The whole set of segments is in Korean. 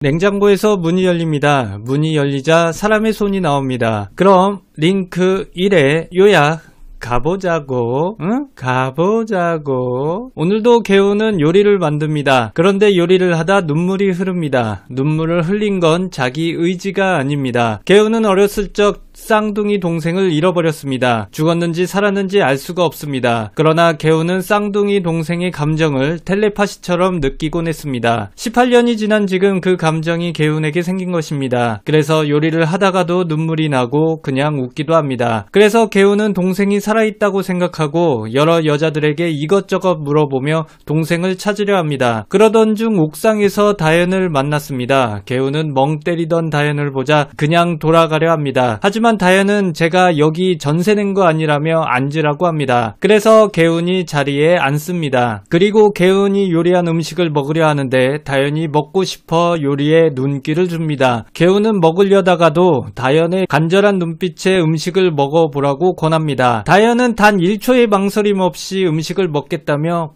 냉장고에서 문이 열립니다. 문이 열리자 사람의 손이 나옵니다. 그럼 링크 1의 요약 가보자고. 응? 가보자고. 오늘도 개우는 요리를 만듭니다. 그런데 요리를 하다 눈물이 흐릅니다. 눈물을 흘린 건 자기 의지가 아닙니다. 개우는 어렸을 적 쌍둥이 동생을 잃어버렸습니다. 죽었는지 살았는지 알 수가 없습니다. 그러나 개우는 쌍둥이 동생의 감정을 텔레파시처럼 느끼곤 했습니다. 18년이 지난 지금 그 감정이 개운에게 생긴 것입니다. 그래서 요리를 하다가도 눈물이 나고 그냥 웃기도 합니다. 그래서 개우는 동생이 살아있다고 생각하고 여러 여자들에게 이것저것 물어보며 동생을 찾으려 합니다. 그러던 중 옥상에서 다현을 만났습니다. 개우는 멍 때리던 다현을 보자 그냥 돌아가려 합니다. 하지만 다현은 제가 여기 전세 낸 거 아니라며 앉으라고 합니다. 그래서 개운이 자리에 앉습니다. 그리고 개운이 요리한 음식을 먹으려 하는데 다현이 먹고 싶어 요리에 눈길을 줍니다. 개운은 먹으려다가도 다현의 간절한 눈빛에 음식을 먹어보라고 권합니다. 다현은 단 1초의 망설임 없이 음식을 먹겠다며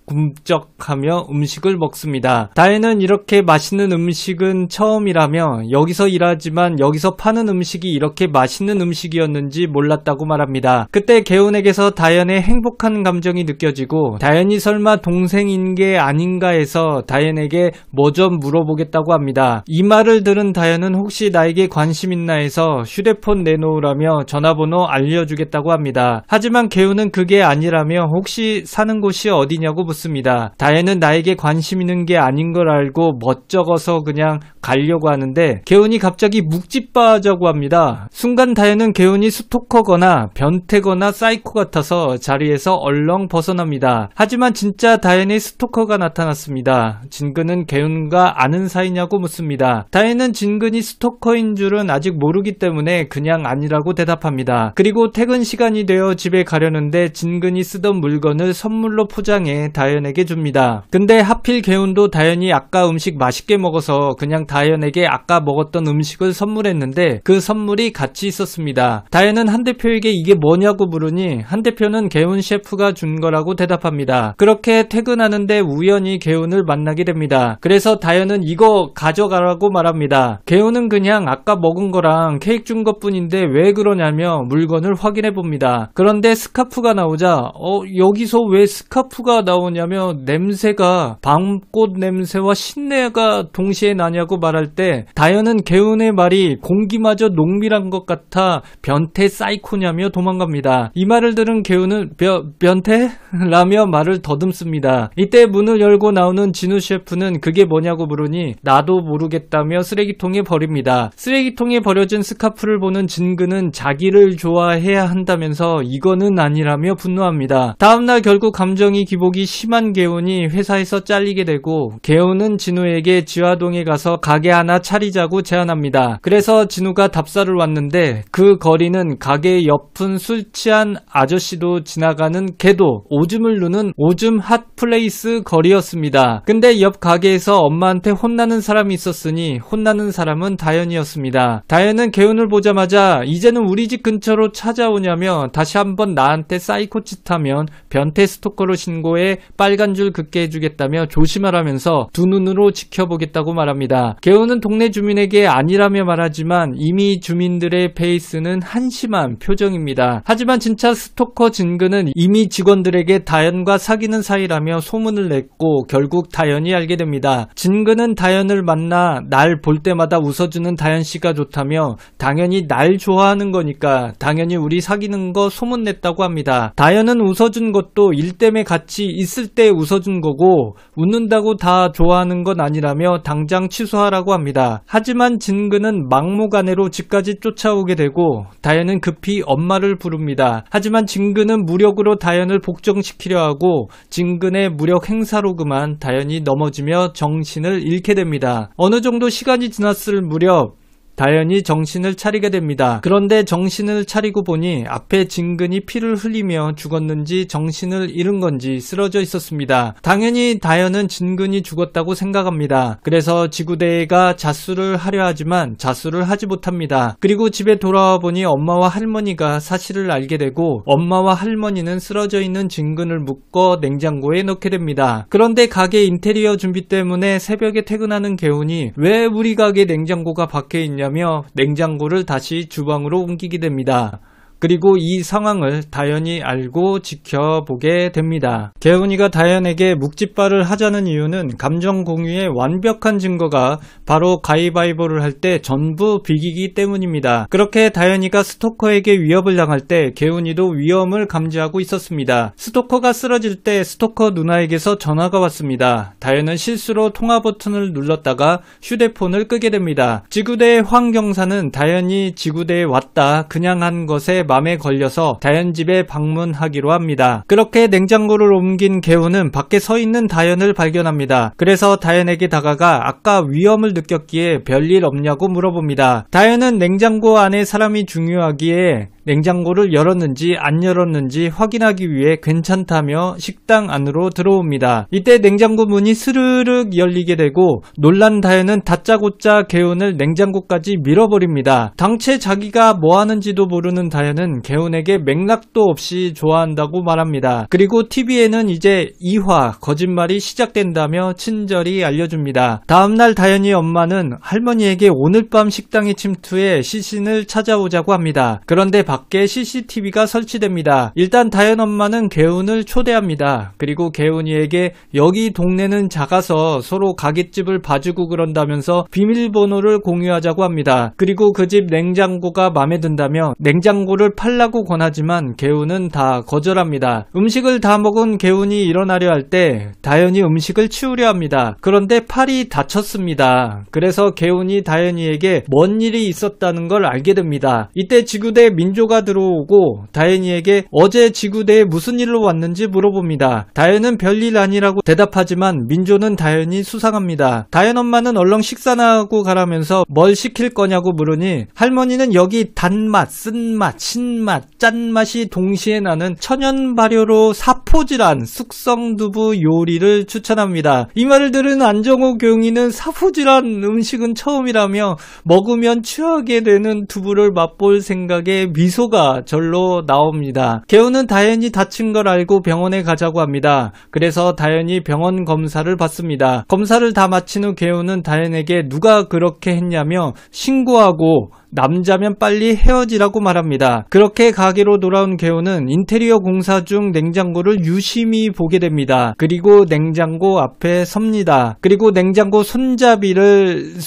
굼쩍하며 음식을 먹습니다. 다현은 이렇게 맛있는 음식은 처음이라며 여기서 일하지만 여기서 파는 음식이 이렇게 맛있는 음식이었는지 몰랐다고 말합니다. 그때 개운에게서 다현의 행복한 감정이 느껴지고 다현이 설마 동생인 게 아닌가 해서 다현에게 뭐 좀 물어보겠다고 합니다. 이 말을 들은 다현은 혹시 나에게 관심 있나 해서 휴대폰 내놓으라며 전화번호 알려주겠다고 합니다. 하지만 개운은 그게 아니라며 혹시 사는 곳이 어디냐고 묻습니다. 다현은 나에게 관심 있는 게 아닌 걸 알고 멋쩍어서 그냥 가려고 하는데 개운이 갑자기 묵찌빠 하자고 합니다. 순간 다현은 개운이 스토커거나 변태거나 사이코 같아서 자리에서 얼렁 벗어납니다. 하지만 진짜 다현의 스토커가 나타났습니다. 진근은 개운과 아는 사이냐고 묻습니다. 다현은 진근이 스토커인 줄은 아직 모르기 때문에 그냥 아니라고 대답합니다. 그리고 퇴근 시간이 되어 집에 가려는데 진근이 쓰던 물건을 선물로 포장해 다현에게 줍니다. 근데 하필 개운도 다현이 아까 음식 맛있게 먹어서 그냥 다현에게 아까 먹었던 음식을 선물했는데 그 선물이 같이 있었습니다. 다현은 한 대표에게 이게 뭐냐고 물으니 한 대표는 개운 셰프가 준 거라고 대답합니다. 그렇게 퇴근하는데 우연히 개운을 만나게 됩니다. 그래서 다현은 이거 가져가라고 말합니다. 개운은 그냥 아까 먹은 거랑 케이크 준 것뿐인데 왜 그러냐며 물건을 확인해 봅니다. 그런데 스카프가 나오자 여기서 왜 스카프가 나오냐며 냄새가 밤꽃 냄새와 신내가 동시에 나냐고 말할 때 다현은 개운의 말이 공기마저 농밀한 것 같아 변태 사이코냐며 도망갑니다. 이 말을 들은 개운은 변태? 라며 말을 더듬습니다. 이때 문을 열고 나오는 진우 셰프는 그게 뭐냐고 물으니 나도 모르겠다며 쓰레기통에 버립니다. 쓰레기통에 버려진 스카프를 보는 진근은 자기를 좋아해야 한다면서 이거는 아니라며 분노합니다. 다음날 결국 감정이 기복이 심한 개운이 회사에서 잘리게 되고 개운은 진우에게 지화동에 가서 가게 하나 차리자고 제안합니다. 그래서 진우가 답사를 왔는데 그 거리는 가게 옆은 술 취한 아저씨도 지나가는 개도 오줌을 누는 오줌 핫플레이스 거리였습니다. 근데 옆 가게에서 엄마한테 혼나는 사람이 있었으니 혼나는 사람은 다현이었습니다. 다현은 개운을 보자마자 이제는 우리 집 근처로 찾아오냐며 다시 한번 나한테 사이코 짓하면 변태 스토커로 신고해 빨간 줄 긋게 해주겠다며 조심하라면서 두 눈으로 지켜보겠다고 말합니다. 개운은 동네 주민에게 아니라며 말하지만 이미 주민들의 페이스는 한심한 표정입니다. 하지만 진짜 스토커 진근은 이미 직원들에게 다현과 사귀는 사이라며 소문을 냈고 결국 다현이 알게 됩니다. 진근은 다현을 만나 날 볼 때마다 웃어주는 다현씨가 좋다며 당연히 날 좋아하는 거니까 당연히 우리 사귀는 거 소문냈다고 합니다. 다현은 웃어준 것도 일 때문에 같이 있을 때 웃어준 거고 웃는다고 다 좋아하는 건 아니라며 당장 취소하라고 합니다. 하지만 진근은 막무가내로 집까지 쫓아오게 되고 다현은 급히 엄마를 부릅니다. 하지만 진근은 무력으로 다현을 복종시키려 하고 진근의 무력 행사로 그만 다현이 넘어지며 정신을 잃게 됩니다. 어느 정도 시간이 지났을 무렵 다현이 정신을 차리게 됩니다. 그런데 정신을 차리고 보니 앞에 진근이 피를 흘리며 죽었는지 정신을 잃은 건지 쓰러져 있었습니다. 당연히 다현은 진근이 죽었다고 생각합니다. 그래서 지구대가 자수를 하려 하지만 자수를 하지 못합니다. 그리고 집에 돌아와 보니 엄마와 할머니가 사실을 알게 되고 엄마와 할머니는 쓰러져 있는 진근을 묶어 냉장고에 넣게 됩니다. 그런데 가게 인테리어 준비 때문에 새벽에 퇴근하는 개운이 왜 우리 가게 냉장고가 밖에 있냐며 냉장고를 다시 주방으로 옮기게 됩니다. 그리고 이 상황을 다현이 알고 지켜보게 됩니다. 개운이가 다현에게 묵찌발을 하자는 이유는 감정 공유의 완벽한 증거가 바로 가위바위보를 할 때 전부 비기기 때문입니다. 그렇게 다현이가 스토커에게 위협을 당할 때 개운이도 위험을 감지하고 있었습니다. 스토커가 쓰러질 때 스토커 누나에게서 전화가 왔습니다. 다현은 실수로 통화 버튼을 눌렀다가 휴대폰을 끄게 됩니다. 지구대의 황경사는 다현이 지구대에 왔다 그냥 한 것에 맘에 걸려서 다현 집에 방문하기로 합니다. 그렇게 냉장고를 옮긴 개운은 밖에 서 있는 다현을 발견합니다. 그래서 다현에게 다가가 아까 위험을 느꼈기에 별일 없냐고 물어봅니다. 다현은 냉장고 안에 사람이 중요하기에 냉장고를 열었는지 안 열었는지 확인하기 위해 괜찮다며 식당 안으로 들어옵니다. 이때 냉장고 문이 스르륵 열리게 되고 놀란 다현은 다짜고짜 개운을 냉장고까지 밀어버립니다. 당최 자기가 뭐 하는지도 모르는 다현은 개운에게 맥락도 없이 좋아한다고 말합니다. 그리고 TV에는 이제 2화 거짓말이 시작된다며 친절히 알려줍니다. 다음날 다현이 엄마는 할머니에게 오늘 밤 식당에 침투해 시신을 찾아오자고 합니다. 그런데 밖에 CCTV가 설치됩니다. 일단 다현 엄마는 개운을 초대합니다. 그리고 개운이에게 여기 동네는 작아서 서로 가게집을 봐주고 그런다면서 비밀번호를 공유하자고 합니다. 그리고 그 집 냉장고가 마음에 든다며 냉장고를 팔라고 권하지만 개운은 다 거절합니다. 음식을 다 먹은 개운이 일어나려 할 때 다현이 음식을 치우려 합니다. 그런데 팔이 다쳤습니다. 그래서 개운이 다현이에게 뭔 일이 있었다는 걸 알게 됩니다. 이때 지구대 민조가 들어오고 다현이에게 어제 지구대에 무슨 일로 왔는지 물어봅니다. 다현은 별일 아니라고 대답하지만 민조는 다현이 수상합니다. 다현 엄마는 얼른 식사나 하고 가라면서 뭘 시킬 거냐고 물으니 할머니는 여기 단맛, 쓴맛, 신맛, 짠맛이 동시에 나는 천연 발효로 사포질한 숙성두부 요리를 추천합니다. 이 말을 들은 안정호 교웅이는 사포질한 음식은 처음이라며 먹으면 취하게 되는 두부를 맛볼 생각에 미소가 절로 나옵니다. 개운은 다현이 다친 걸 알고 병원에 가자고 합니다. 그래서 다현이 병원 검사를 받습니다. 검사를 다 마친 후 개운은 다현에게 누가 그렇게 했냐며 신고하고 남자면 빨리 헤어지라고 말합니다. 그렇게 가게로 돌아온 개운은 인테리어 공사 중 냉장고를 유심히 보게 됩니다. 그리고 냉장고 앞에 섭니다. 그리고 냉장고 손잡이를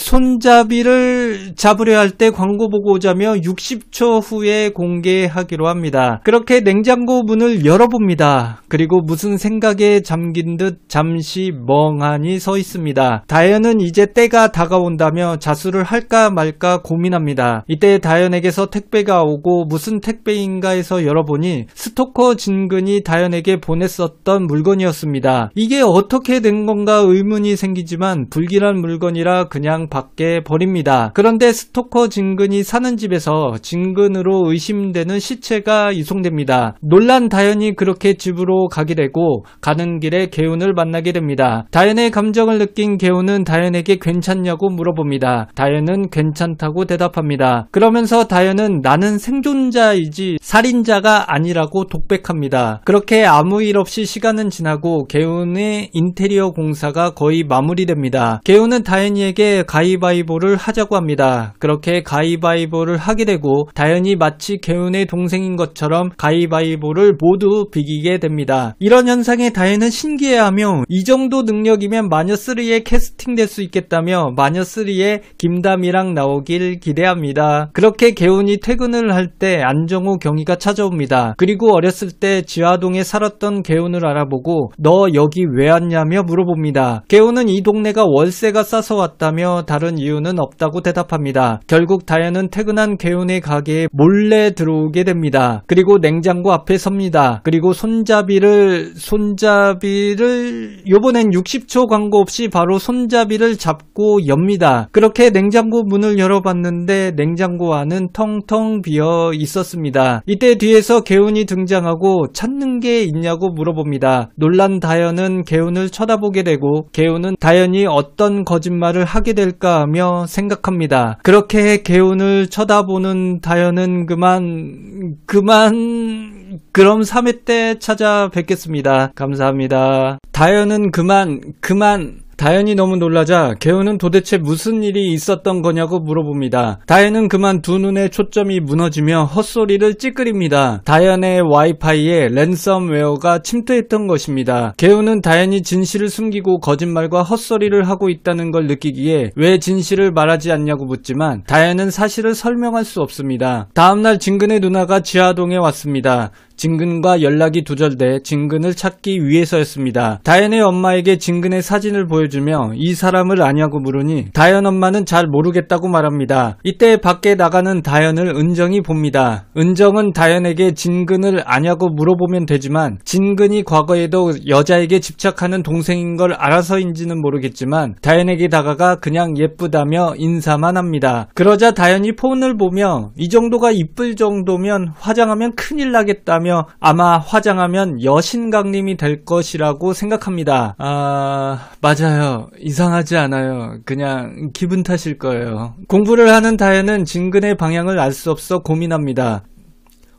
잡으려 할 때 광고 보고 오자며 60초 후에 공개하기로 합니다. 그렇게 냉장고 문을 열어봅니다. 그리고 무슨 생각에 잠긴 듯 잠시 멍하니 서 있습니다. 다현은 이제 때가 다가온다며 자수를 할까 말까 고민합니다. 이때 다현에게서 택배가 오고 무슨 택배인가 해서 열어보니 스토커 진근이 다현에게 보냈었던 물건이었습니다. 이게 어떻게 된 건가 의문이 생기지만 불길한 물건이라 그냥 밖에 버립니다. 그런데 스토커 진근이 사는 집에서 진근으로 의심되는 시체가 이송됩니다. 놀란 다현이 그렇게 집으로 가게 되고 가는 길에 개운을 만나게 됩니다. 다현의 감정을 느낀 개운은 다현에게 괜찮냐고 물어봅니다. 다현은 괜찮다고 대답합니다. 그러면서 다현은 나는 생존자이지 살인자가 아니라고 독백합니다. 그렇게 아무 일 없이 시간은 지나고 개운의 인테리어 공사가 거의 마무리됩니다. 개운은 다현이에게 가위바위보를 하자고 합니다. 그렇게 가위바위보를 하게 되고 다현이 마치 개운의 동생인 것처럼 가위바위보를 모두 비기게 됩니다. 이런 현상에 다현은 신기해하며 이 정도 능력이면 마녀3에 캐스팅될 수 있겠다며 마녀3에 김다미랑 나오길 기대합니다. 있습니다. 그렇게 개운이 퇴근을 할 때 안정우 경위가 찾아옵니다. 그리고 어렸을 때 지화동에 살았던 개운을 알아보고 너 여기 왜 왔냐며 물어봅니다. 개운은 이 동네가 월세가 싸서 왔다며 다른 이유는 없다고 대답합니다. 결국 다현은 퇴근한 개운의 가게에 몰래 들어오게 됩니다. 그리고 냉장고 앞에 섭니다. 그리고 손잡이를 요번엔 60초 광고 없이 바로 손잡이를 잡고 엽니다. 그렇게 냉장고 문을 열어봤는데 냉장고 안은 텅텅 비어 있었습니다. 이때 뒤에서 개운이 등장하고 찾는 게 있냐고 물어봅니다. 놀란 다현은 개운을 쳐다보게 되고 개운은 다현이 어떤 거짓말을 하게 될까 하며 생각합니다. 그렇게 개운을 쳐다보는 다현은 그럼 3회 때 찾아뵙겠습니다. 감사합니다. 다현은 다현이 너무 놀라자 개운은 도대체 무슨 일이 있었던 거냐고 물어봅니다. 다현은 그만 두 눈의 초점이 무너지며 헛소리를 찌끄립니다. 다현의 와이파이에 랜섬웨어가 침투했던 것입니다. 개운은 다현이 진실을 숨기고 거짓말과 헛소리를 하고 있다는 걸 느끼기에 왜 진실을 말하지 않냐고 묻지만 다현은 사실을 설명할 수 없습니다. 다음날 진근의 누나가 지하동에 왔습니다. 진근과 연락이 두절돼 진근을 찾기 위해서였습니다. 다현의 엄마에게 진근의 사진을 보여주며 이 사람을 아냐고 물으니 다현 엄마는 잘 모르겠다고 말합니다. 이때 밖에 나가는 다현을 은정이 봅니다. 은정은 다현에게 진근을 아냐고 물어보면 되지만 진근이 과거에도 여자에게 집착하는 동생인 걸 알아서인지는 모르겠지만 다현에게 다가가 그냥 예쁘다며 인사만 합니다. 그러자 다현이 폰을 보며 이 정도가 이쁠 정도면 화장하면 큰일 나겠다며 아마 화장하면 여신강림이 될 것이라고 생각합니다. 맞아요. 이상하지 않아요. 그냥 기분 탓일 거예요. 공부를 하는 다현은 진근의 방향을 알 수 없어 고민합니다.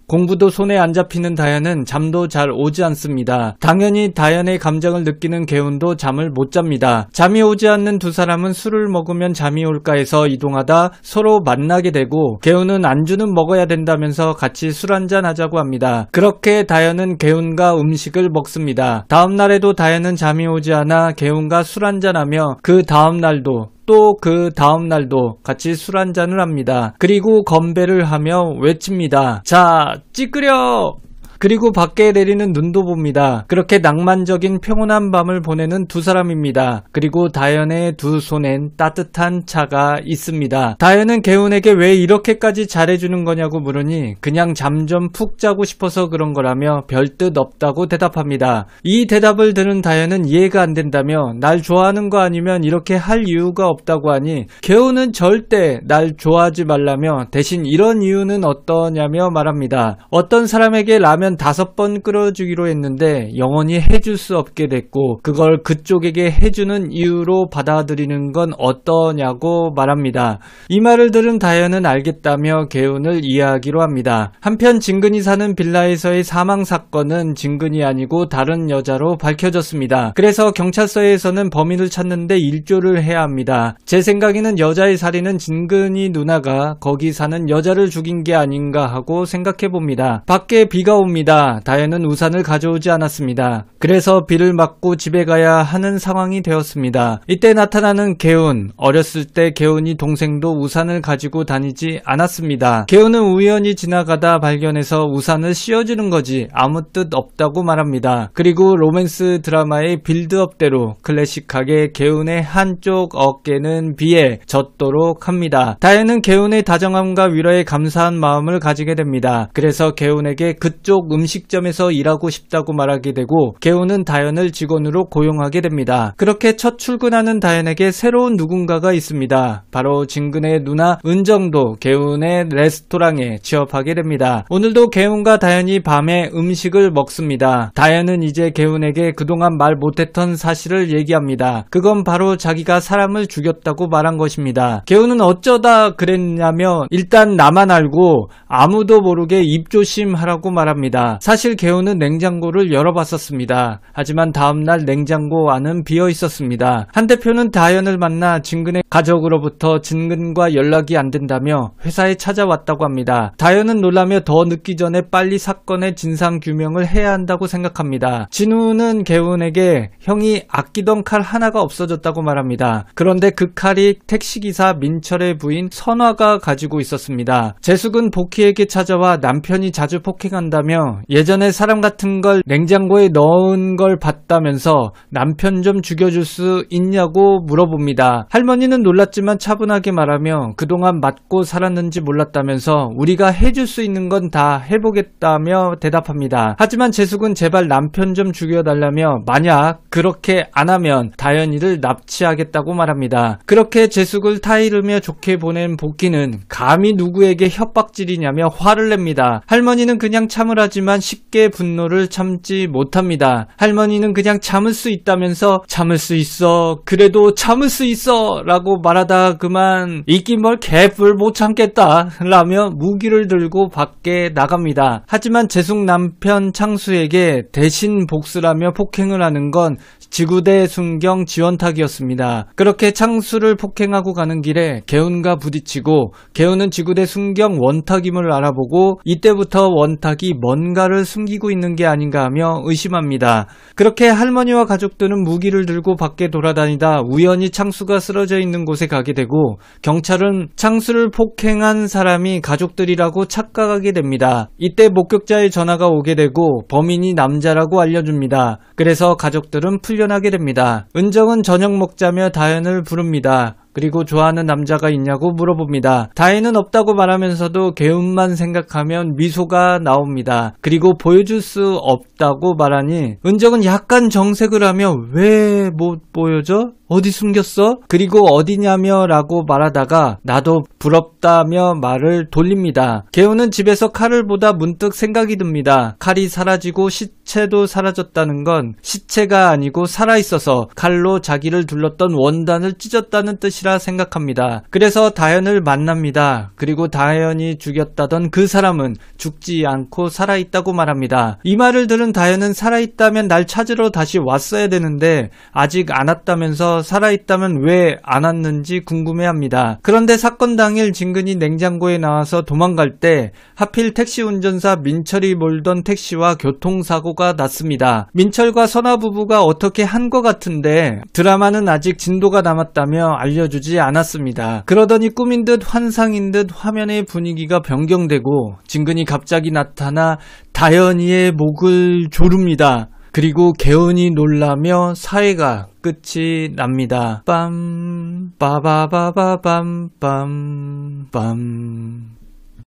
공부도 손에 안 잡히는 다현은 잠도 잘 오지 않습니다. 당연히 다현의 감정을 느끼는 개운도 잠을 못 잡니다. 잠이 오지 않는 두 사람은 술을 먹으면 잠이 올까 해서 이동하다 서로 만나게 되고 개운은 안주는 먹어야 된다면서 같이 술 한잔 하자고 합니다. 그렇게 다현은 개운과 음식을 먹습니다. 다음 날에도 다현은 잠이 오지 않아 개운과 술 한잔하며 그 다음 날도 또 그 다음날도 같이 술 한잔을 합니다. 그리고 건배를 하며 외칩니다. 자, 찌끄려! 그리고 밖에 내리는 눈도 봅니다. 그렇게 낭만적인 평온한 밤을 보내는 두 사람입니다. 그리고 다현의 두 손엔 따뜻한 차가 있습니다. 다현은 개운에게 왜 이렇게까지 잘해주는 거냐고 물으니 그냥 잠 좀 푹 자고 싶어서 그런 거라며 별 뜻 없다고 대답합니다. 이 대답을 들은 다현은 이해가 안 된다며 날 좋아하는 거 아니면 이렇게 할 이유가 없다고 하니 개운은 절대 날 좋아하지 말라며 대신 이런 이유는 어떠냐며 말합니다. 어떤 사람에게 라면 5번 끓여주기로 했는데 영원히 해줄 수 없게 됐고 그걸 그쪽에게 해주는 이유로 받아들이는 건 어떠냐고 말합니다. 이 말을 들은 다현은 알겠다며 개운을 이해하기로 합니다. 한편 진근이 사는 빌라에서의 사망 사건은 진근이 아니고 다른 여자로 밝혀졌습니다. 그래서 경찰서에서는 범인을 찾는데 일조를 해야 합니다. 제 생각에는 여자의 살인은 진근이 누나가 거기 사는 여자를 죽인 게 아닌가 하고 생각해봅니다. 밖에 비가 옵니다. 다현은 우산을 가져오지 않았습니다. 그래서 비를 맞고 집에 가야 하는 상황이 되었습니다. 이때 나타나는 개운. 어렸을 때 개운이 동생도 우산을 가지고 다니지 않았습니다. 개운은 우연히 지나가다 발견해서 우산을 씌워주는 거지 아무 뜻 없다고 말합니다. 그리고 로맨스 드라마의 빌드업대로 클래식하게 개운의 한쪽 어깨는 비에 젖도록 합니다. 다현은 개운의 다정함과 위로에 감사한 마음을 가지게 됩니다. 그래서 개운에게 그쪽 음식점에서 일하고 싶다고 말하게 되고 개운은 다현을 직원으로 고용하게 됩니다. 그렇게 첫 출근하는 다현에게 새로운 누군가가 있습니다. 바로 진근의 누나 은정도 개운의 레스토랑에 취업하게 됩니다. 오늘도 개운과 다현이 밤에 음식을 먹습니다. 다현은 이제 개운에게 그동안 말 못했던 사실을 얘기합니다. 그건 바로 자기가 사람을 죽였다고 말한 것입니다. 개운은 어쩌다 그랬냐며 일단 나만 알고 아무도 모르게 입조심하라고 말합니다. 말합니다. 사실 개운은 냉장고를 열어봤었습니다. 하지만 다음날 냉장고 안은 비어 있었습니다. 한 대표는 다현을 만나 진근의 가족으로부터 진근과 연락이 안 된다며 회사에 찾아왔다고 합니다. 다현은 놀라며 더 늦기 전에 빨리 사건의 진상규명을 해야 한다고 생각합니다. 진우는 개운에게 형이 아끼던 칼 하나가 없어졌다고 말합니다. 그런데 그 칼이 택시기사 민철의 부인 선화가 가지고 있었습니다. 재숙은 복희에게 찾아와 남편이 자주 폭행한다며 예전에 사람 같은 걸 냉장고에 넣은 걸 봤다면서 남편 좀 죽여줄 수 있냐고 물어봅니다. 할머니는 놀랐지만 차분하게 말하며 그동안 맞고 살았는지 몰랐다면서 우리가 해줄 수 있는 건 다 해보겠다며 대답합니다. 하지만 재숙은 제발 남편 좀 죽여달라며 만약 그렇게 안 하면 다현이를 납치하겠다고 말합니다. 그렇게 재숙을 타이르며 좋게 보낸 복희는 감히 누구에게 협박질이냐며 화를 냅니다. 할머니는 그냥 참으라지만 쉽게 분노를 참지 못합니다. 할머니는 그냥 참을 수 있다면서 참을 수 있어 그래도 참을 수 있어 라고 말하다 그만 이끼 뭘 개뿔 못 참겠다 라며 무기를 들고 밖에 나갑니다. 하지만 재숙 남편 창수에게 대신 복수라며 폭행을 하는 건 지구대 순경 지원탁이었습니다. 그렇게 창수를 폭행하고 가는 길에 개운과 부딪히고 개운은 지구대 순경 원탁임을 알아보고 이때부터 원탁이 뭔가를 숨기고 있는 게 아닌가 하며 의심합니다. 그렇게 할머니와 가족들은 무기를 들고 밖에 돌아다니다 우연히 창수가 쓰러져 있는 곳에 가게 되고 경찰은 창수를 폭행한 사람이 가족들이라고 착각하게 됩니다. 이때 목격자의 전화가 오게 되고 범인이 남자라고 알려줍니다. 그래서 가족들은 풀려나게 됩니다. 은정은 저녁 먹자며 다현을 부릅니다. 그리고 좋아하는 남자가 있냐고 물어봅니다. 다혜는 없다고 말하면서도 개운만 생각하면 미소가 나옵니다. 그리고 보여줄 수 없다고 말하니 은정은 약간 정색을 하며 왜 못 보여줘? 어디 숨겼어? 그리고 어디냐며 라고 말하다가 나도 부럽다며 말을 돌립니다. 개운은 집에서 칼을 보다 문득 생각이 듭니다. 칼이 사라지고 시체도 사라졌다는 건 시체가 아니고 살아있어서 칼로 자기를 둘렀던 원단을 찢었다는 뜻이라 생각합니다. 그래서 다현을 만납니다. 그리고 다현이 죽였다던 그 사람은 죽지 않고 살아있다고 말합니다. 이 말을 들은 다현은 살아있다면 날 찾으러 다시 왔어야 되는데 아직 안 왔다면서 살아있다면 왜 안 왔는지 궁금해합니다. 그런데 사건 당일 진근이 냉장고에 나와서 도망갈 때 하필 택시 운전사 민철이 몰던 택시와 교통사고가 났습니다. 민철과 선아 부부가 어떻게 한 것 같은데 드라마는 아직 진도가 남았다며 알려주지 않았습니다. 그러더니 꿈인 듯 환상인 듯 화면의 분위기가 변경되고 진근이 갑자기 나타나 다현이의 목을 조릅니다. 그리고 개운이 놀라며 사회가 끝이 납니다. 빰 빠바바바밤 빰빰.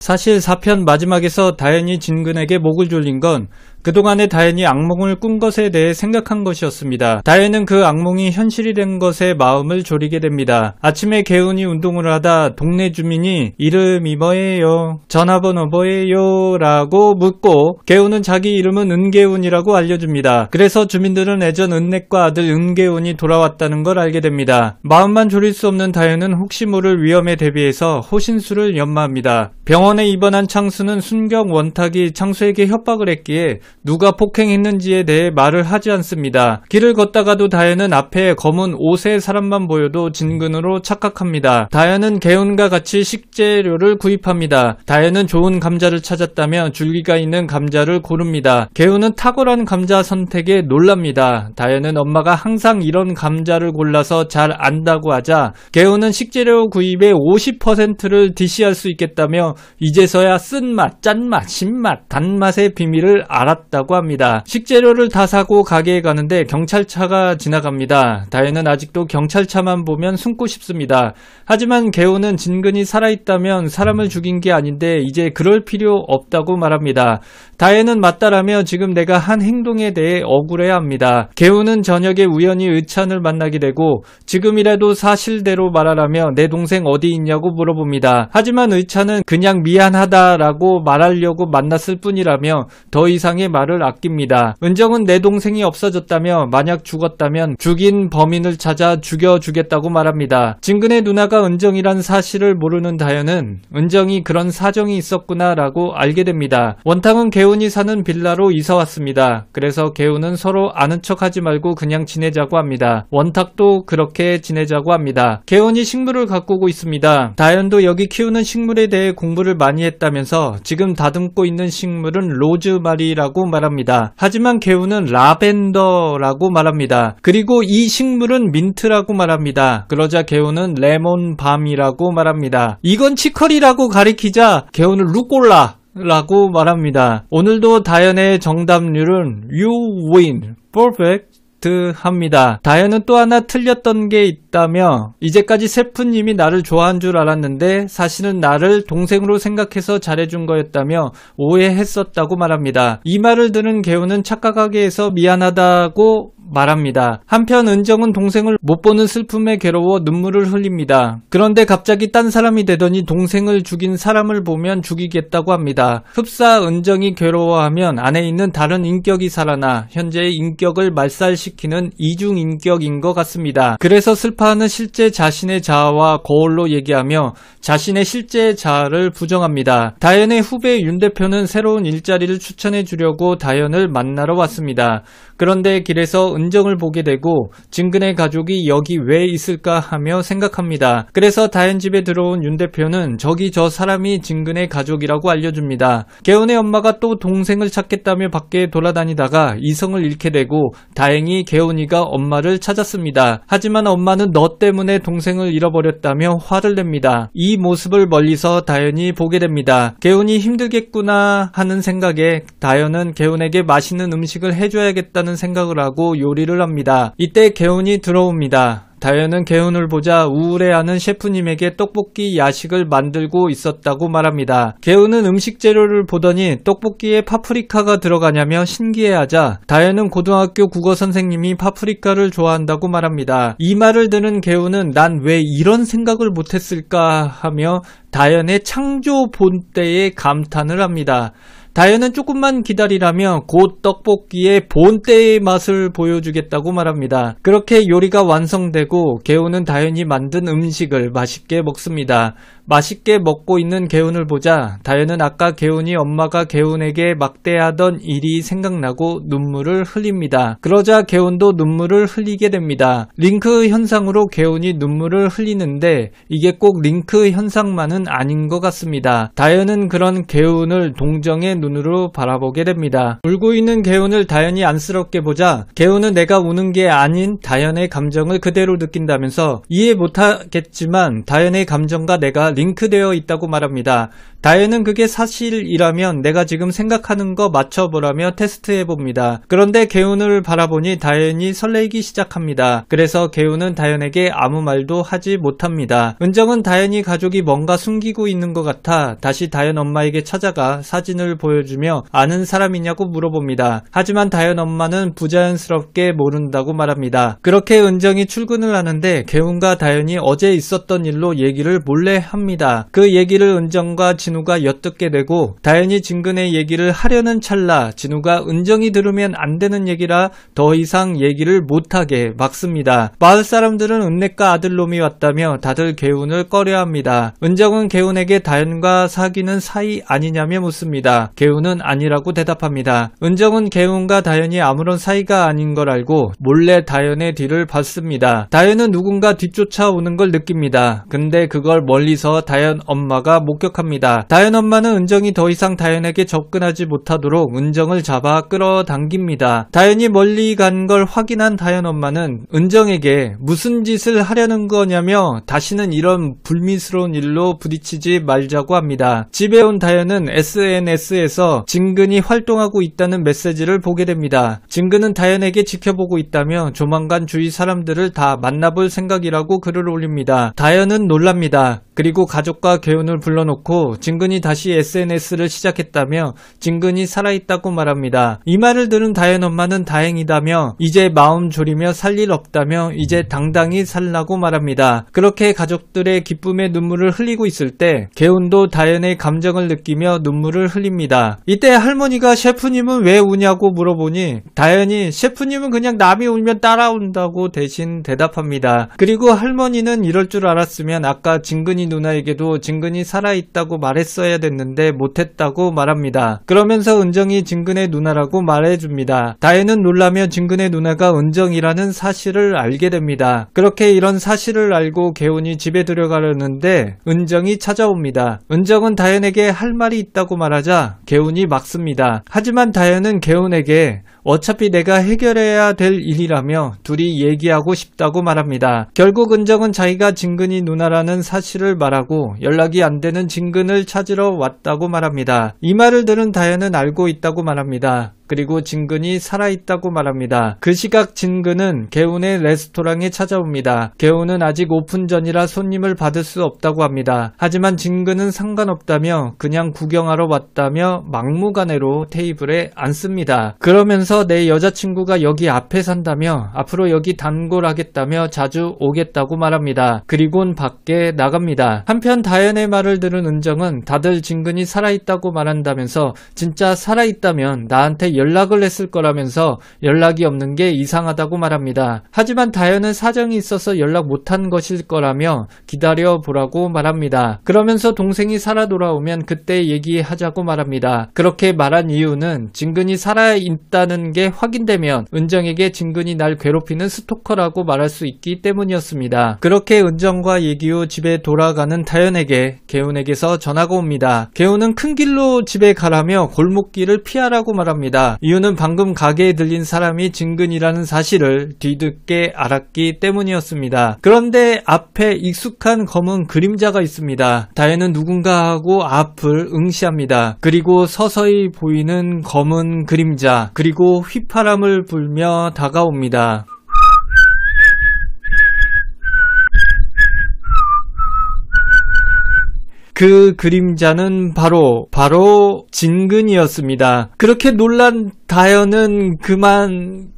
사실 4편 마지막에서 다현이 진근에게 목을 졸린 건 그동안에 다현이 악몽을 꾼 것에 대해 생각한 것이었습니다. 다현은 그 악몽이 현실이 된 것에 마음을 졸이게 됩니다. 아침에 개운이 운동을 하다 동네 주민이 이름이 뭐예요? 전화번호 뭐예요? 라고 묻고 개운은 자기 이름은 은개운이라고 알려줍니다. 그래서 주민들은 예전 은내과 아들 은개운이 돌아왔다는 걸 알게 됩니다. 마음만 졸일 수 없는 다현은 혹시 모를 위험에 대비해서 호신술을 연마합니다. 병원에 입원한 창수는 순경 원탁이 창수에게 협박을 했기에 누가 폭행했는지에 대해 말을 하지 않습니다. 길을 걷다가도 다현은 앞에 검은 옷의 사람만 보여도 진근으로 착각합니다. 다현은 개운과 같이 식재료를 구입합니다. 다현은 좋은 감자를 찾았다며 줄기가 있는 감자를 고릅니다. 개운은 탁월한 감자 선택에 놀랍니다. 다현은 엄마가 항상 이런 감자를 골라서 잘 안다고 하자 개운은 식재료 구입의 50%를 디시할 수 있겠다며 이제서야 쓴맛, 짠맛, 신맛, 단맛의 비밀을 알았다고 합니다. 식재료를 다 사고 가게에 가는데 경찰차가 지나갑니다. 다현은 아직도 경찰차만 보면 숨고 싶습니다. 하지만 개운은 진근이 살아있다면 사람을 죽인 게 아닌데 이제 그럴 필요 없다고 말합니다. 다현은 맞다라며 지금 내가 한 행동에 대해 억울해합니다. 개운은 저녁에 우연히 의찬을 만나게 되고 지금이라도 사실대로 말하라며 내 동생 어디 있냐고 물어봅니다. 하지만 의찬은 그냥 미안하다라고 말하려고 만났을 뿐이라며 더 이상의 말을 아낍니다. 은정은 내 동생이 없어졌다며 만약 죽었다면 죽인 범인을 찾아 죽여주겠다고 말합니다. 진근의 누나가 은정이란 사실을 모르는 다현은 은정이 그런 사정이 있었구나 라고 알게 됩니다. 원탁은 개운이 사는 빌라로 이사 왔습니다. 그래서 개운은 서로 아는 척하지 말고 그냥 지내자고 합니다. 원탁도 그렇게 지내자고 합니다. 개운이 식물을 가꾸고 있습니다. 다현도 여기 키우는 식물에 대해 공부를 많이 했다면서 지금 다듬고 있는 식물은 로즈마리라고 말합니다. 하지만 개운은 라벤더라고 말합니다. 그리고 이 식물은 민트라고 말합니다. 그러자 개운은 레몬밤이라고 말합니다. 이건 치커리라고 가리키자 개운은 루꼴라 라고 말합니다. 오늘도 다현의 정답률은 You win, perfect 합니다. 다현은 또 하나 틀렸던 게 있다며 이제까지 세프님이 나를 좋아한 줄 알았는데 사실은 나를 동생으로 생각해서 잘해준 거였다며 오해했었다고 말합니다. 이 말을 들은 개운은 착각하게 해서 미안하다고 말합니다. 한편 은정은 동생을 못 보는 슬픔에 괴로워 눈물을 흘립니다. 그런데 갑자기 딴 사람이 되더니 동생을 죽인 사람을 보면 죽이겠다고 합니다. 흡사 은정이 괴로워하면 안에 있는 다른 인격이 살아나 현재의 인격을 말살시키는 이중인격인 것 같습니다. 그래서 슬퍼하는 실제 자신의 자아와 거울로 얘기하며 자신의 실제 자아를 부정합니다. 다현의 후배 윤 대표는 새로운 일자리를 추천해 주려고 다현을 만나러 왔습니다. 그런데 길에서 은정을 보게 되고 진근의 가족이 여기 왜 있을까 하며 생각합니다. 그래서 다현 집에 들어온 윤 대표는 저기 저 사람이 진근의 가족이라고 알려줍니다. 개운의 엄마가 또 동생을 찾겠다며 밖에 돌아다니다가 이성을 잃게 되고 다행히 개운이가 엄마를 찾았습니다. 하지만 엄마는 너 때문에 동생을 잃어버렸다며 화를 냅니다. 이 모습을 멀리서 다현이 보게 됩니다. 개운이 힘들겠구나 하는 생각에 다현은 개운에게 맛있는 음식을 해줘야겠다는 생각을 하고 요리를 합니다. 이때 개운이 들어옵니다. 다현은 개운을 보자 우울해하는 셰프님에게 떡볶이 야식을 만들고 있었다고 말합니다. 개운은 음식 재료를 보더니 떡볶이에 파프리카가 들어가냐며 신기해하자 다현은 고등학교 국어 선생님이 파프리카를 좋아한다고 말합니다. 이 말을 들은 개운은 난 왜 이런 생각을 못했을까 하며 다현의 창조 본때에 감탄을 합니다. 다현은 조금만 기다리라며 곧 떡볶이의 본때의 맛을 보여주겠다고 말합니다. 그렇게 요리가 완성되고 개운은 다현이 만든 음식을 맛있게 먹습니다. 맛있게 먹고 있는 개운을 보자 다현은 아까 개운이 엄마가 개운에게 막대하던 일이 생각나고 눈물을 흘립니다. 그러자 개운도 눈물을 흘리게 됩니다. 링크 현상으로 개운이 눈물을 흘리는데 이게 꼭 링크 현상만은 아닌 것 같습니다. 다현은 그런 개운을 동정의 눈으로 바라보게 됩니다. 울고 있는 개운을 다현이 안쓰럽게 보자 개운은 내가 우는 게 아닌 다현의 감정을 그대로 느낀다면서 이해 못하겠지만 다현의 감정과 내가 링크되어 있다고 말합니다. 다현은 그게 사실이라면 내가 지금 생각하는 거 맞춰보라며 테스트해봅니다. 그런데 개운을 바라보니 다현이 설레기 시작합니다. 그래서 개운은 다현에게 아무 말도 하지 못합니다. 은정은 다현이 가족이 뭔가 숨기고 있는 것 같아 다시 다현 엄마에게 찾아가 사진을 보여주며 아는 사람이냐고 물어봅니다. 하지만 다현 엄마는 부자연스럽게 모른다고 말합니다. 그렇게 은정이 출근을 하는데 개운과 다현이 어제 있었던 일로 얘기를 몰래 합니다. 그 얘기를 은정과 진우가 엿듣게 되고 다현이 진근의 얘기를 하려는 찰나 진우가 은정이 들으면 안 되는 얘기라 더 이상 얘기를 못하게 막습니다. 마을 사람들은 은내과 아들놈이 왔다며 다들 개운을 꺼려합니다. 은정은 개운에게 다현과 사귀는 사이 아니냐며 묻습니다. 개운은 아니라고 대답합니다. 은정은 개운과 다현이 아무런 사이가 아닌 걸 알고 몰래 다현의 뒤를 봤습니다. 다현은 누군가 뒤쫓아오는 걸 느낍니다. 근데 그걸 멀리서 다현 엄마가 목격합니다. 다현 엄마는 은정이 더 이상 다현에게 접근하지 못하도록 은정을 잡아 끌어당깁니다. 다현이 멀리 간 걸 확인한 다현 엄마는 은정에게 무슨 짓을 하려는 거냐며 다시는 이런 불미스러운 일로 부딪히지 말자고 합니다. 집에 온 다현은 SNS에서 진근이 활동하고 있다는 메시지를 보게 됩니다. 진근은 다현에게 지켜보고 있다며 조만간 주위 사람들을 다 만나볼 생각이라고 글을 올립니다. 다현은 놀랍니다. 그리고 가족과 개운을 불러놓고 진근이 다시 SNS를 시작했다며 진근이 살아있다고 말합니다. 이 말을 들은 다현 엄마는 다행이다며 이제 마음 졸이며 살 일 없다며 이제 당당히 살라고 말합니다. 그렇게 가족들의 기쁨의 눈물을 흘리고 있을 때 개운도 다현의 감정을 느끼며 눈물을 흘립니다. 말합니다. 이때 할머니가 셰프님은 왜 우냐고 물어보니 다현이 셰프님은 그냥 남이 울면 따라운다고 대신 대답합니다. 그리고 할머니는 이럴 줄 알았으면 아까 진근이 누나에게도 진근이 살아있다고 말했어야 됐는데 못했다고 말합니다. 그러면서 은정이 진근의 누나라고 말해줍니다. 다현은 놀라며 진근의 누나가 은정이라는 사실을 알게 됩니다. 그렇게 이런 사실을 알고 개운이 집에 들어가려는데 은정이 찾아옵니다. 은정은 다현에게 할 말이 있다고 말하자 개운이 막습니다. 하지만 다현은 개운에게 어차피 내가 해결해야 될 일이라며 둘이 얘기하고 싶다고 말합니다. 결국 은정은 자기가 진근이 누나라는 사실을 말하고 연락이 안 되는 진근을 찾으러 왔다고 말합니다. 이 말을 들은 다현은 알고 있다고 말합니다. 그리고 진근이 살아있다고 말합니다. 그 시각 진근은 개운의 레스토랑에 찾아옵니다. 개운은 아직 오픈 전이라 손님을 받을 수 없다고 합니다. 하지만 진근은 상관없다며 그냥 구경하러 왔다며 막무가내로 테이블에 앉습니다. 그러면서 내 여자친구가 여기 앞에 산다며 앞으로 여기 단골하겠다며 자주 오겠다고 말합니다. 그리곤 밖에 나갑니다. 한편 다현의 말을 들은 은정은 다들 진근이 살아있다고 말한다면서 진짜 살아있다면 나한테 연락을 했을 거라면서 연락이 없는 게 이상하다고 말합니다. 하지만 다현은 사정이 있어서 연락 못한 것일 거라며 기다려보라고 말합니다. 그러면서 동생이 살아 돌아오면 그때 얘기하자고 말합니다. 그렇게 말한 이유는 진근이 살아있다는 게 확인되면 은정에게 진근이 날 괴롭히는 스토커라고 말할 수 있기 때문이었습니다. 그렇게 은정과 얘기 후 집에 돌아가는 다현에게 개운에게서 전화가 옵니다. 개운은 큰 길로 집에 가라며 골목길을 피하라고 말합니다. 이유는 방금 가게에 들린 사람이 진근이라는 사실을 뒤늦게 알았기 때문이었습니다. 그런데 앞에 익숙한 검은 그림자가 있습니다. 다현은 누군가하고 앞을 응시합니다. 그리고 서서히 보이는 검은 그림자, 그리고 휘파람을 불며 다가옵니다. 그 그림자는 바로 진근이었습니다. 그렇게 놀란 다현은 그만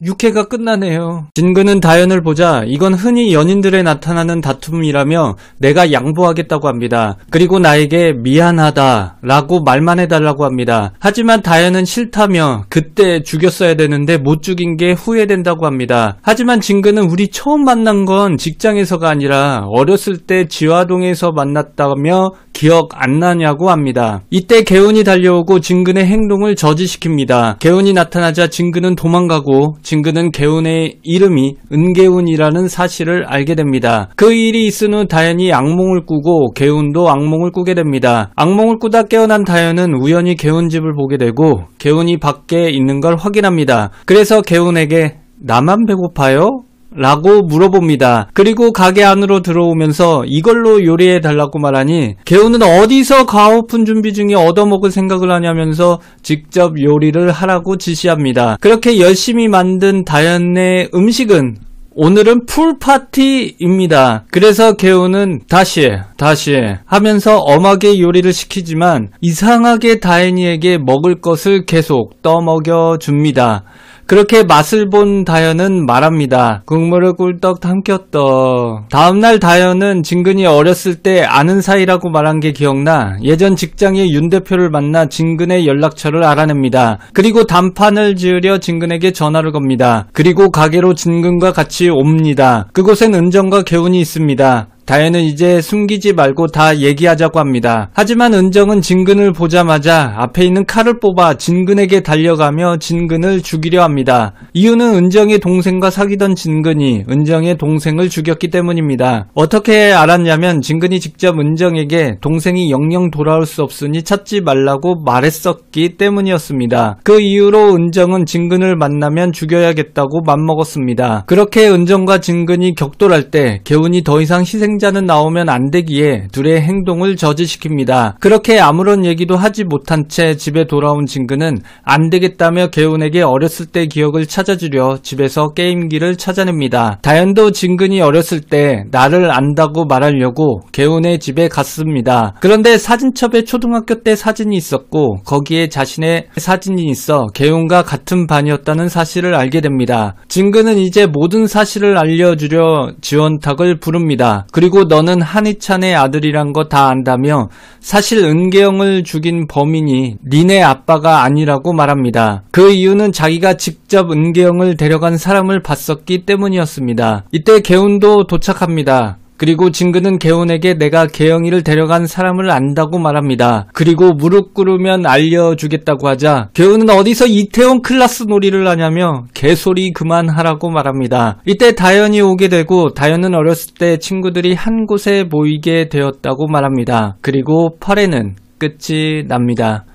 육회가 끝나네요. 진근은 다현을 보자 이건 흔히 연인들에 나타나는 다툼이라며 내가 양보하겠다고 합니다. 그리고 나에게 미안하다 라고 말만 해달라고 합니다. 하지만 다현은 싫다며 그때 죽였어야 되는데 못 죽인 게 후회된다고 합니다. 하지만 진근은 우리 처음 만난 건 직장에서가 아니라 어렸을 때 지화동에서 만났다며 기억 안 나냐고 합니다. 이때 개운이 달려오고 진근의 행동을 저지시킵니다. 개운이 나타나자 진근은 도망가고 진근은 개운의 이름이 은개운이라는 사실을 알게 됩니다. 그 일이 있은 후 다현이 악몽을 꾸고 개운도 악몽을 꾸게 됩니다. 악몽을 꾸다 깨어난 다현은 우연히 개운 집을 보게 되고 개운이 밖에 있는 걸 확인합니다. 그래서 개운에게 나만 배고파요? 라고 물어봅니다. 그리고 가게 안으로 들어오면서 이걸로 요리해 달라고 말하니 개운은 어디서 가오픈 준비 중에 얻어먹을 생각을 하냐면서 직접 요리를 하라고 지시합니다. 그렇게 열심히 만든 다현의 음식은 오늘은 풀파티입니다. 그래서 개운은 다시 하면서 엄하게 요리를 시키지만 이상하게 다현이에게 먹을 것을 계속 떠먹여 줍니다. 그렇게 맛을 본 다현은 말합니다. 국물을 꿀떡 삼켰더. 다음날 다현은 진근이 어렸을 때 아는 사이라고 말한 게 기억나 예전 직장의 윤 대표를 만나 진근의 연락처를 알아냅니다. 그리고 단판을 지으려 진근에게 전화를 겁니다. 그리고 가게로 진근과 같이 옵니다. 그곳엔 은정과 개운이 있습니다. 다현은 이제 숨기지 말고 다 얘기하자고 합니다. 하지만 은정은 진근을 보자마자 앞에 있는 칼을 뽑아 진근에게 달려가며 진근을 죽이려 합니다. 이유는 은정의 동생과 사귀던 진근이 은정의 동생을 죽였기 때문입니다. 어떻게 알았냐면 진근이 직접 은정에게 동생이 영영 돌아올 수 없으니 찾지 말라고 말했었기 때문이었습니다. 그 이후로 은정은 진근을 만나면 죽여야겠다고 맘먹었습니다. 그렇게 은정과 진근이 격돌할 때 개운이 더 이상 희생자는 나오면 안 되기에 둘의 행동을 저지시킵니다. 그렇게 아무런 얘기도 하지 못한 채 집에 돌아온 진근은 안 되겠다며 개운에게 어렸을 때 기억을 찾아주려 집에서 게임기를 찾아냅니다. 다현도 진근이 어렸을 때 나를 안다고 말하려고 개운의 집에 갔습니다. 그런데 사진첩에 초등학교 때 사진이 있었고 거기에 자신의 사진이 있어 개운과 같은 반이었다는 사실을 알게 됩니다. 진근은 이제 모든 사실을 알려주려 지원탁을 부릅니다. 그리고 그리고 너는 한희찬의 아들이란 거 다 안다며 사실 은계영을 죽인 범인이 니네 아빠가 아니라고 말합니다. 그 이유는 자기가 직접 은계영을 데려간 사람을 봤었기 때문이었습니다. 이때 개운도 도착합니다. 그리고 진근은 개운에게 내가 개영이를 데려간 사람을 안다고 말합니다. 그리고 무릎 꿇으면 알려주겠다고 하자 개운은 어디서 이태원 클라스 놀이를 하냐며 개소리 그만하라고 말합니다. 이때 다현이 오게 되고 다현은 어렸을 때 친구들이 한 곳에 모이게 되었다고 말합니다. 그리고 8회는 끝이 납니다.